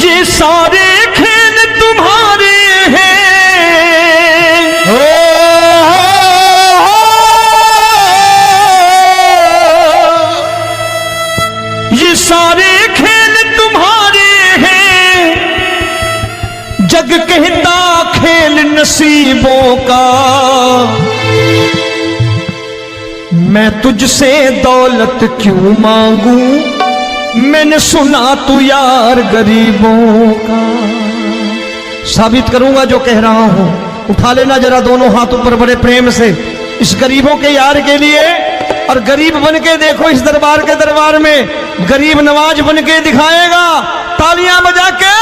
ये सारे खेल तुम्हारे हैं, ये सारे खेल तुम्हारे हैं, जग कहता खेल नसीबों का। मैं तुझसे दौलत क्यों मांगू, मैंने सुना तू यार गरीबों का। साबित करूंगा जो कह रहा हूं। उठा लेना जरा दोनों हाथ ऊपर बड़े प्रेम से इस गरीबों के यार के लिए, और गरीब बन के देखो इस दरबार के दरबार में गरीब नवाज बन के दिखाएगा, तालियां बजा के।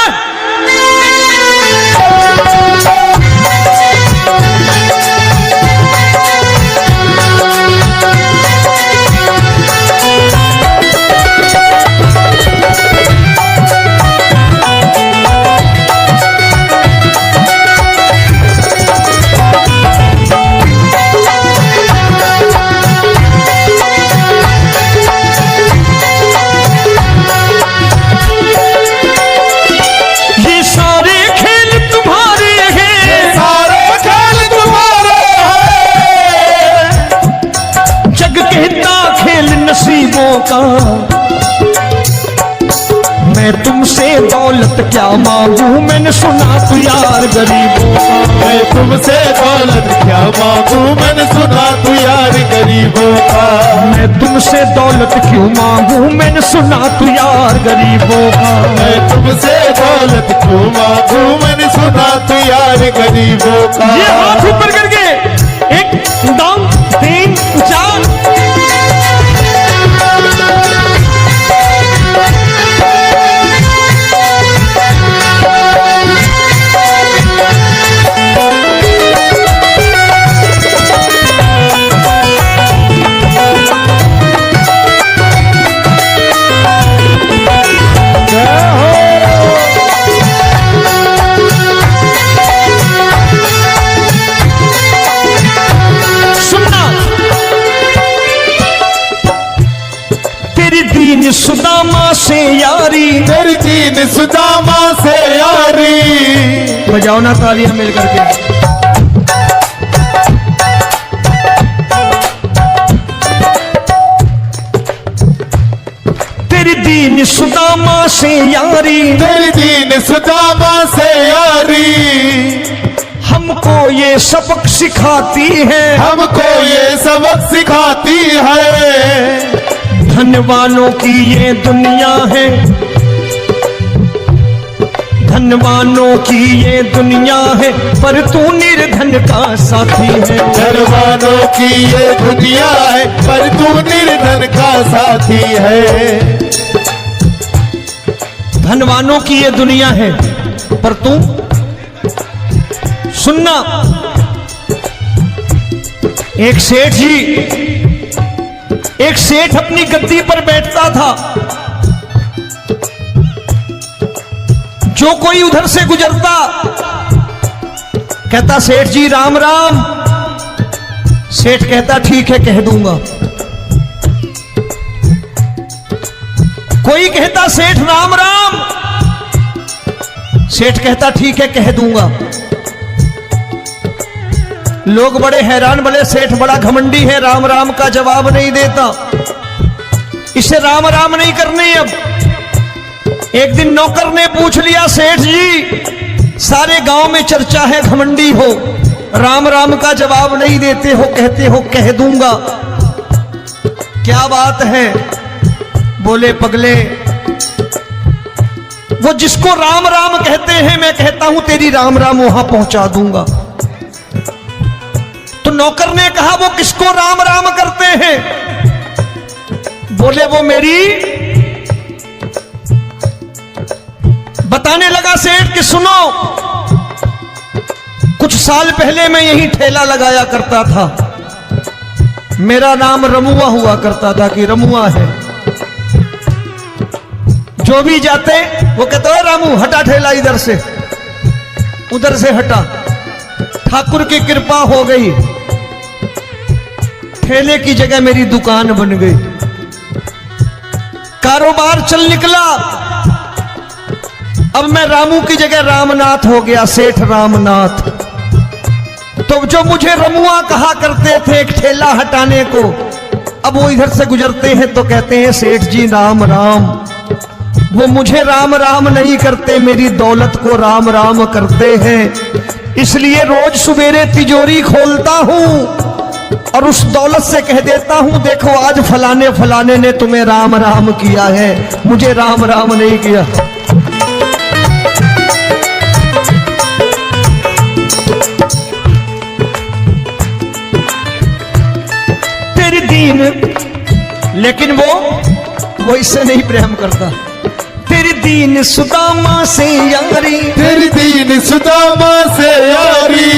नसीबों का मैं तुमसे दौलत क्या मांगू, मैंने सुना तू यार गरीबों का। मैं तुमसे दौलत क्या मांगू, मैंने सुना तू यार गरीबों का। मैं तुमसे दौलत क्यों मांगू, मैंने सुना तू यार गरीबों का। मैं तुमसे दौलत क्यों मांगू, मैंने सुना तू यार गरीबों का। ये हाथ ऊपर करके 1 2 3 4 सुदामा से यारी, तेरी दीन सुदामा से यारी। बजाओ ना तालियां मिल करके। तेरी दीन सुदामा से यारी, तेरी दीन सुदामा से यारी। हमको ये सबक सिखाती है, हमको ये सबक सिखाती है। धनवानों की ये दुनिया है, धनवानों की ये दुनिया है, पर तू निर्धन का साथी है। धनवानों की ये दुनिया है, पर तू निर्धन का साथी है। धनवानों की ये दुनिया है, पर तू सुनना। एक सेठ अपनी गद्दी पर बैठता था। जो कोई उधर से गुजरता कहता सेठ जी राम राम। सेठ कहता ठीक है कह दूंगा। कोई कहता सेठ राम राम। सेठ कहता ठीक है कह दूंगा। लोग बड़े हैरान, बोले सेठ बड़ा घमंडी है, राम राम का जवाब नहीं देता, इसे राम राम नहीं करने। अब एक दिन नौकर ने पूछ लिया सेठ जी सारे गांव में चर्चा है घमंडी हो, राम राम का जवाब नहीं देते हो, कहते हो कह दूंगा, क्या बात है? बोले पगले वो जिसको राम राम कहते हैं मैं कहता हूं तेरी राम राम वहां पहुंचा दूंगा। तो नौकर ने कहा वो किसको राम राम करते हैं? बोले वो मेरी। बताने लगा सेठ कि सुनो, कुछ साल पहले मैं यही ठेला लगाया करता था, मेरा नाम रमुआ हुआ करता था कि रमुआ है। जो भी जाते वो कहते हो रामू हटा ठेला इधर से, उधर से हटा। ठाकुर की कृपा हो गई, ठेले की जगह मेरी दुकान बन गई, कारोबार चल निकला। अब मैं रामू की जगह रामनाथ हो गया, सेठ रामनाथ। तो जो मुझे रमुआ कहा करते थे एक ठेला हटाने को, अब वो इधर से गुजरते हैं तो कहते हैं सेठ जी राम राम। वो मुझे राम राम नहीं करते, मेरी दौलत को राम राम करते हैं। इसलिए रोज सवेरे तिजोरी खोलता हूं और उस दौलत से कह देता हूं देखो आज फलाने फलाने ने तुम्हें राम राम किया है, मुझे राम राम नहीं किया। तेरी दीन, लेकिन वो इससे नहीं प्रेम करता। तेरी दीन सुदामा से यारी, तेरी दीन सुदामा से यारी,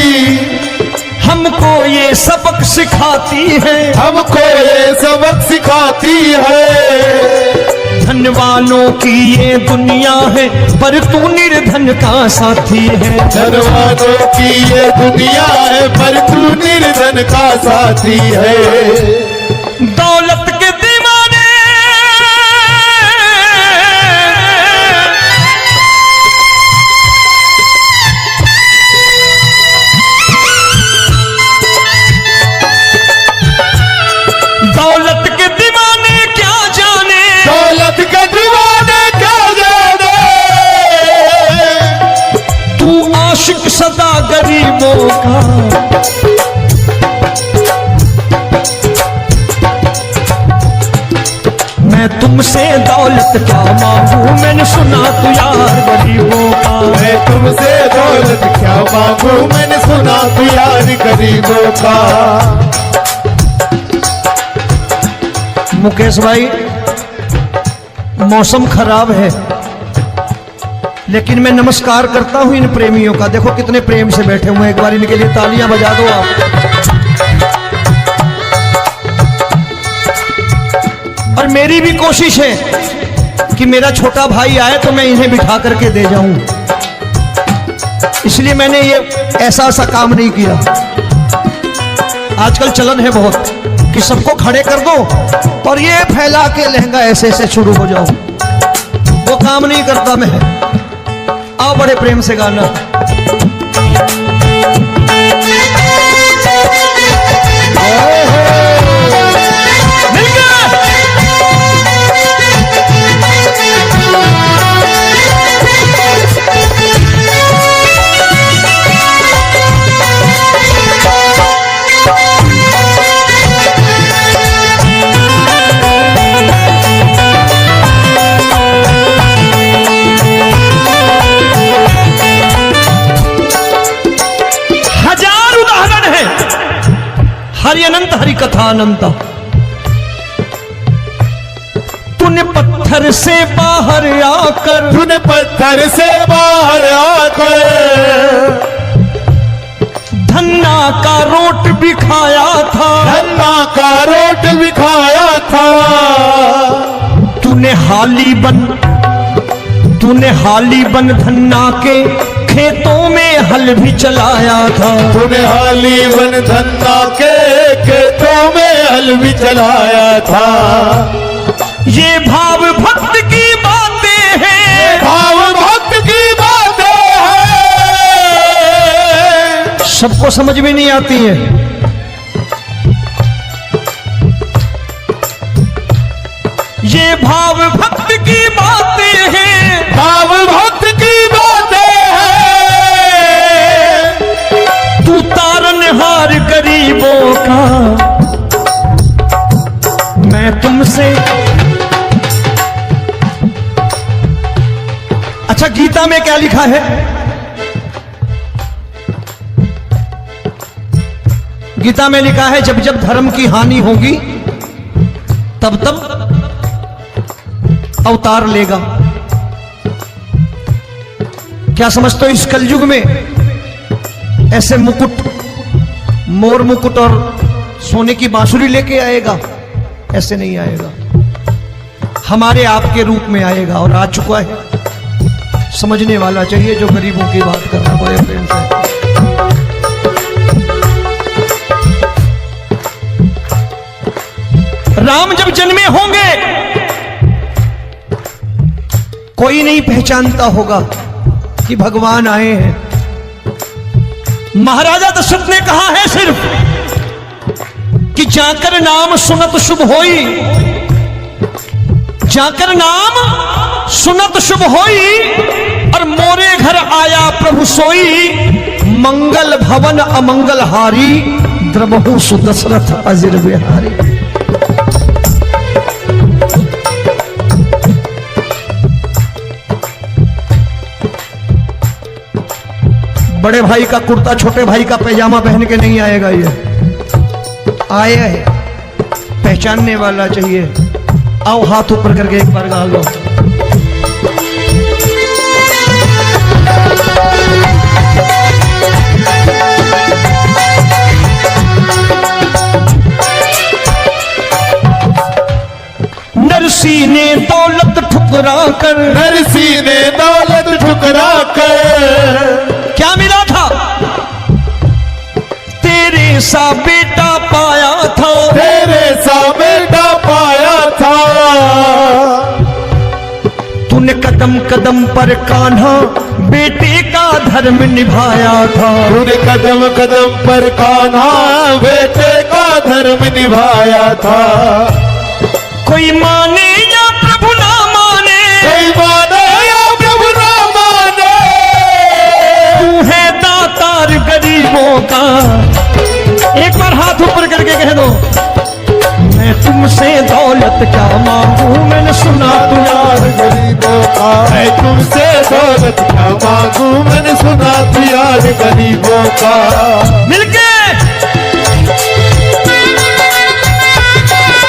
हमको ये सबक सिखाती है, हमको ये सबक सिखाती है। धन वालों की ये दुनिया है पर तू निर्धन का साथी है। धन वालों की ये दुनिया है पर तू निर्धन का साथी है। दौलत के दीवाने दौलत के दीवाने क्या जाने, दौलत के दीवाने क्या जाने, तू आशिक सदा गरीबों का। मैं तुमसे दौलत क्या मांगू, मैंने सुना तू यार गरीबों का। मैं तुमसे दौलत क्या मांगू, मैंने सुना तू यार गरीबों का। मुकेश भाई मौसम खराब है, लेकिन मैं नमस्कार करता हूं इन प्रेमियों का। देखो कितने प्रेम से बैठे हुए हैं, एक बार इनके लिए तालियां बजा दो आप। और मेरी भी कोशिश है कि मेरा छोटा भाई आए तो मैं इन्हें बिठा करके दे जाऊं, इसलिए मैंने ये ऐसा काम नहीं किया। आजकल चलन है बहुत कि सबको खड़े कर दो और ये फैला के लहंगा ऐसे ऐसे शुरू हो जाओ, वो काम नहीं करता मैं। आओ बड़े प्रेम से गाना। हरि अनंत हरि कथा अनंत। तूने पत्थर से बाहर आकर, तूने पत्थर से बाहर आकर धन्ना का रोट भी खाया था, धन्ना का रोट भी खाया था। तूने हाली बन धन्ना के खेतों में हल भी चलाया था। तूने हाली बन धन्ना के खेतों में हल भी चलाया था। ये भाव भक्त की बातें हैं, भाव भक्त की बातें हैं, सबको समझ में नहीं आती है। ये भाव भक्त की बातें हैं, भाव भक्त की बातें हैं। तू तारनहार गरीबों का, मैं तुमसे। अच्छा गीता में क्या लिखा है? गीता में लिखा है जब जब धर्म की हानि होगी तब तब अवतार लेगा। क्या समझते हो इस कलयुग में ऐसे मुकुट, मोर मुकुट और सोने की बांसुरी लेके आएगा? ऐसे नहीं आएगा, हमारे आपके रूप में आएगा और आ चुका है। समझने वाला चाहिए जो गरीबों की बात कर रहा बड़े प्रेम से। राम जब जन्मे होंगे कोई नहीं पहचानता होगा, कि भगवान आए हैं। महाराजा दशरथ ने कहा है सिर्फ कि जाकर नाम सुनत शुभ होई, जाकर नाम सुनत शुभ होई, और मोरे घर आया प्रभु सोई, मंगल भवन अमंगल हारी, द्रबहु सुदशरथ अजिर बिहारी। बड़े भाई का कुर्ता छोटे भाई का पैजामा पहन के नहीं आएगा, ये आया है पहचानने वाला चाहिए। आओ हाथ ऊपर करके एक बार गा लो। नरसी ने दौलत ठुकरा कर, नरसी ने दौलत ठुकरा कर, क्या मिला था? तेरे सा बेटा पाया था, तेरे सा बेटा पाया था। तूने कदम कदम पर कान्हा बेटे का धर्म निभाया था, तूने कदम कदम पर कान्हा बेटे का धर्म निभाया था। कोई माने या प्रभु ना माने, कोई माने या प्रभु ना माने, तू है दातार गरीबों का। एक बार हाथ ऊपर करके कह दो, मैं तुमसे दौलत क्या मांगू, मैंने सुना तू यार गरीबों का। मैं तुमसे दौलत क्या मांगू, मैंने सुना तू यार गरीबों का। मिलके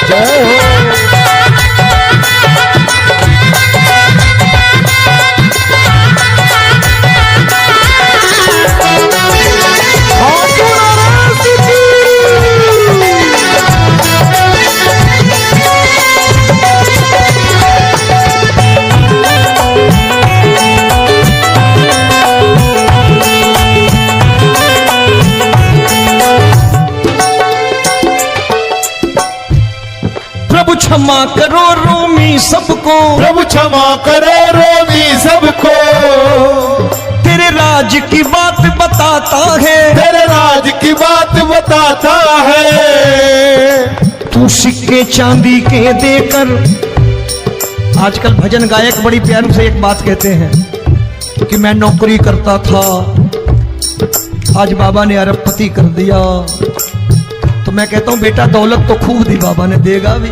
जय हो। प्रभु क्षमा करो रोमी सबको, प्रभु क्षमा करो रोमी सबको। तेरे राज की बात बताता है, तेरे राज की बात बताता है। तू सिक्के चांदी के देकर। आजकल भजन गायक बड़ी प्यार से एक बात कहते हैं कि मैं नौकरी करता था, आज बाबा ने अरबपति कर दिया। तो मैं कहता हूं बेटा दौलत तो खूब दी बाबा ने, देगा भी,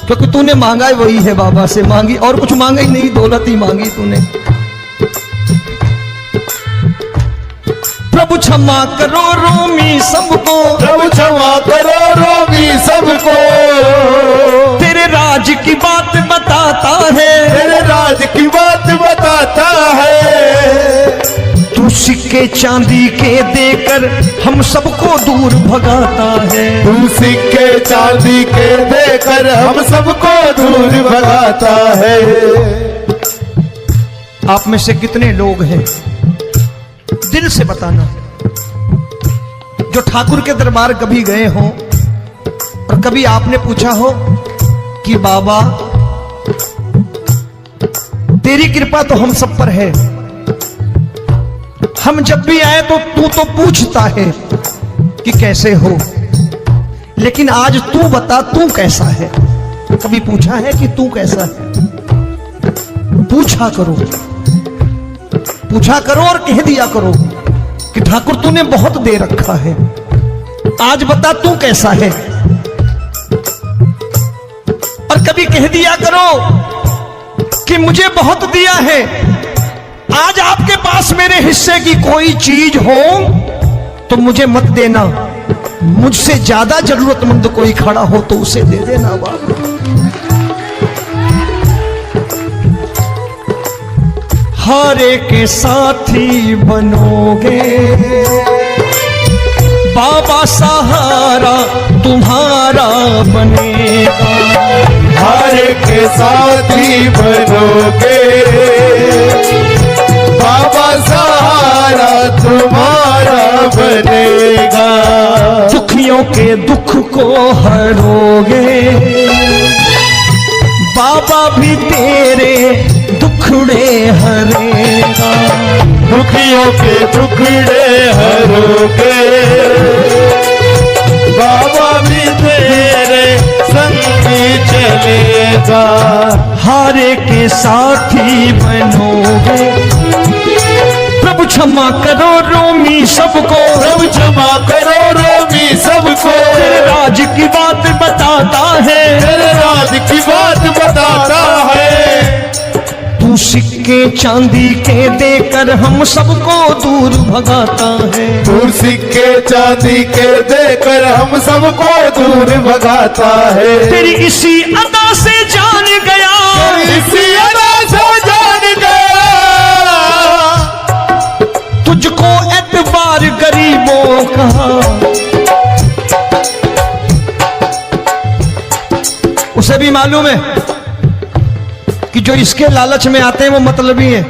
क्योंकि तूने मांगा है वही है बाबा से मांगी, और कुछ मांगा ही नहीं, दौलत ही मांगी तूने। प्रभु क्षमा करो रोमी सबको, प्रभु क्षमा करो रोमी सबको। तेरे राज की बात बताता है, तेरे राज की बात बताता है। तू सिक्के चांदी के देकर हम सबको दूर भगाता है। तू सिक्के चांदी के देकर हम सबको दूर भगाता है। आप में से कितने लोग हैं, दिल से बताना, जो ठाकुर के दरबार कभी गए हो और कभी आपने पूछा हो कि बाबा तेरी कृपा तो हम सब पर है, हम जब भी आए तो तू तो पूछता है कि कैसे हो, लेकिन आज तू बता तू कैसा है। कभी पूछा है कि तू कैसा है? पूछा करो, पूछा करो और कह दिया करो कि ठाकुर तूने बहुत दे रखा है, आज बता तू कैसा है। और कभी कह दिया करो कि मुझे बहुत दिया है, आज आपके पास मेरे हिस्से की कोई चीज हो तो मुझे मत देना, मुझसे ज्यादा जरूरतमंद कोई खड़ा हो तो उसे दे देना बाबा। हारे के साथी बनोगे बाबा, सहारा तुम्हारा बनेगा। हारे के साथी बनोगे बाबा, सहारा तुम्हारा बनेगा। दुखियों के दुख को हरोगे बाबा, भी तेरे दुखड़े हरेगा। दुखियों के टुकड़े हरोगे, बाबा भी तेरे संगी चलेगा। हारे के साथी बनोगे, प्रभु क्षमा करो रोमी सबको, प्रभु क्षमा करो रोमी सबको, तेरे राज की बात बताता है, तेरे राज की बात बताता है। तू सिक्के चांदी के देकर हम सबको दूर भगाता है। तू सिक्के चांदी के देकर हम सबको दूर भगाता है। तेरी इसी अदा से जान गया, इसी अदा से जान गया, तुझको एतबार गरीबों का। उसे भी मालूम है कि जो इसके लालच में आते हैं वो मतलबी हैं।